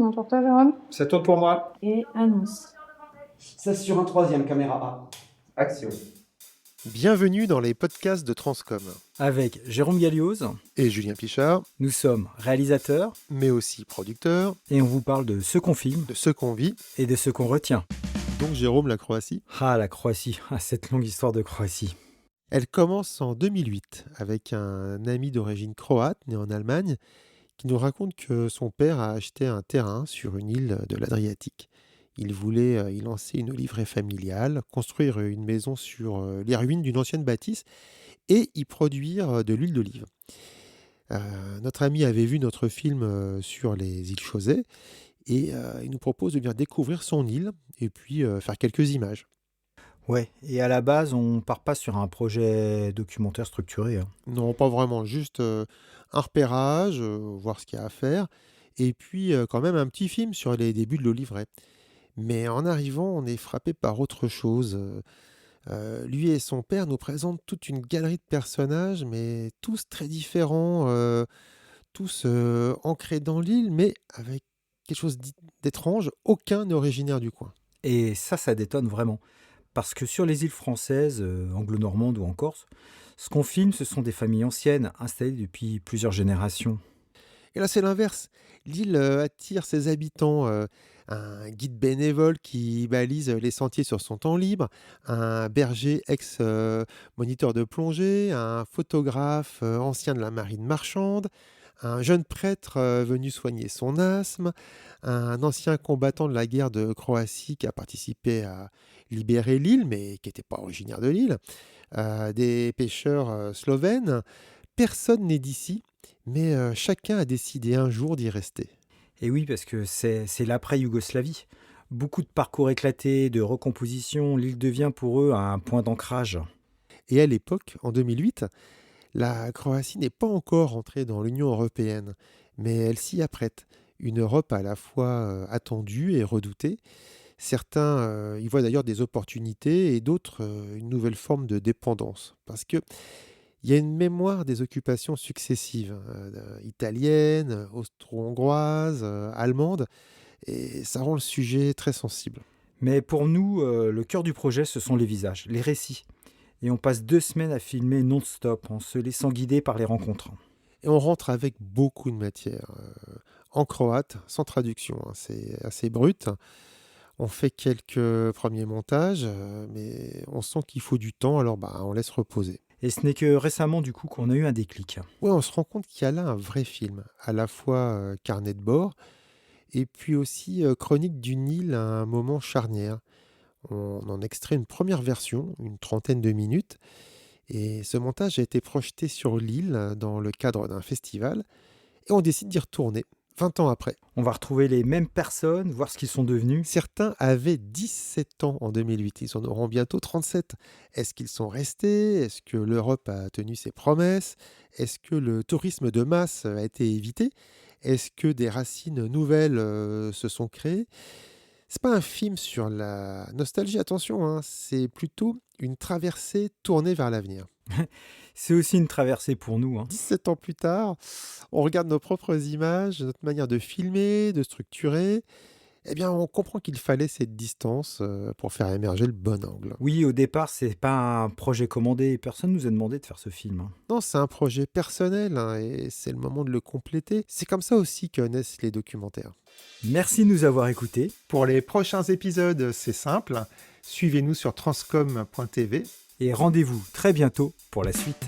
C'est mon tour, toi, Jérôme. Ça tourne pour moi. Et annonce. Ça sur un troisième, caméra A. Action. Bienvenue dans les podcasts de Transcom. Avec Jérôme Gallioz, Et Julien Pichard, nous sommes réalisateurs mais aussi producteurs et on vous parle de ce qu'on filme de ce qu'on vit. et de ce qu'on retient. Donc Jérôme, la Croatie. Ah, la Croatie, cette longue histoire de Croatie. Elle commence en 2008 avec un ami d'origine croate né en Allemagne qui nous raconte que son père a acheté un terrain sur une île de l'Adriatique. Il voulait y lancer une oliveraie familiale, construire une maison sur les ruines d'une ancienne bâtisse et y produire de l'huile d'olive. Notre ami avait vu notre film sur les îles Chausey et il nous propose de venir découvrir son île et puis faire quelques images. Ouais, et à la base, on part pas sur un projet documentaire structuré. Non, pas vraiment, juste un repérage, voir ce qu'il y a à faire, et puis quand même un petit film sur les débuts de l'oliveraie. Mais en arrivant, on est frappé par autre chose. Lui et son père nous présentent toute une galerie de personnages, mais tous très différents, tous ancrés dans l'île, mais avec quelque chose d'étrange, aucun n'est originaire du coin. Et ça détonne vraiment. Parce que sur les îles françaises, anglo-normandes ou en Corse, ce qu'on filme, ce sont des familles anciennes, installées depuis plusieurs générations. Et là, c'est l'inverse. L'île attire ses habitants. Un guide bénévole qui balise les sentiers sur son temps libre, un berger ex-moniteur de plongée, un photographe ancien de la marine marchande, un jeune prêtre venu soigner son asthme, un ancien combattant de la guerre de Croatie qui a participé à libérer l'île, mais qui n'était pas originaire de l'île, des pêcheurs slovènes. Personne n'est d'ici, mais chacun a décidé un jour d'y rester. Et oui, parce que c'est l'après-Yougoslavie. Beaucoup de parcours éclatés, de recomposition, l'île devient pour eux un point d'ancrage. Et à l'époque, en 2008, la Croatie n'est pas encore entrée dans l'Union européenne, mais elle s'y apprête. Une Europe à la fois attendue et redoutée. Certains y voient d'ailleurs des opportunités et d'autres une nouvelle forme de dépendance. Parce que il y a une mémoire des occupations successives, italiennes, austro-hongroises, allemandes, et ça rend le sujet très sensible. Mais pour nous, le cœur du projet, ce sont les visages, les récits. Et on passe 2 semaines à filmer non-stop, en se laissant guider par les rencontres. Et on rentre avec beaucoup de matière, en croate, sans traduction, hein, c'est assez brut. On fait quelques premiers montages, mais on sent qu'il faut du temps, alors on laisse reposer. Et ce n'est que récemment, du coup, qu'on a eu un déclic. Ouais, on se rend compte qu'il y a là un vrai film, à la fois carnet de bord, et puis aussi chronique d'une île à un moment charnière. On en extrait une première version, une trentaine de minutes, et ce montage a été projeté sur l'île dans le cadre d'un festival, et on décide d'y retourner, 20 ans après. On va retrouver les mêmes personnes, voir ce qu'ils sont devenus. Certains avaient 17 ans en 2008, ils en auront bientôt 37. Est-ce qu'ils sont restés? Est-ce que l'Europe a tenu ses promesses? Est-ce que le tourisme de masse a été évité? Est-ce que des racines nouvelles se sont créées? C'est pas un film sur la nostalgie, attention, hein, c'est plutôt une traversée tournée vers l'avenir. C'est aussi une traversée pour nous. 17 ans plus tard, on regarde nos propres images, notre manière de filmer, de structurer. Eh bien, on comprend qu'il fallait cette distance pour faire émerger le bon angle. Oui, au départ, c'est pas un projet commandé. Personne nous a demandé de faire ce film. Non, c'est un projet personnel hein, et c'est le moment de le compléter. C'est comme ça aussi que naissent les documentaires. Merci de nous avoir écoutés. Pour les prochains épisodes, c'est simple. Suivez-nous sur transcom.tv. Et rendez-vous très bientôt pour la suite.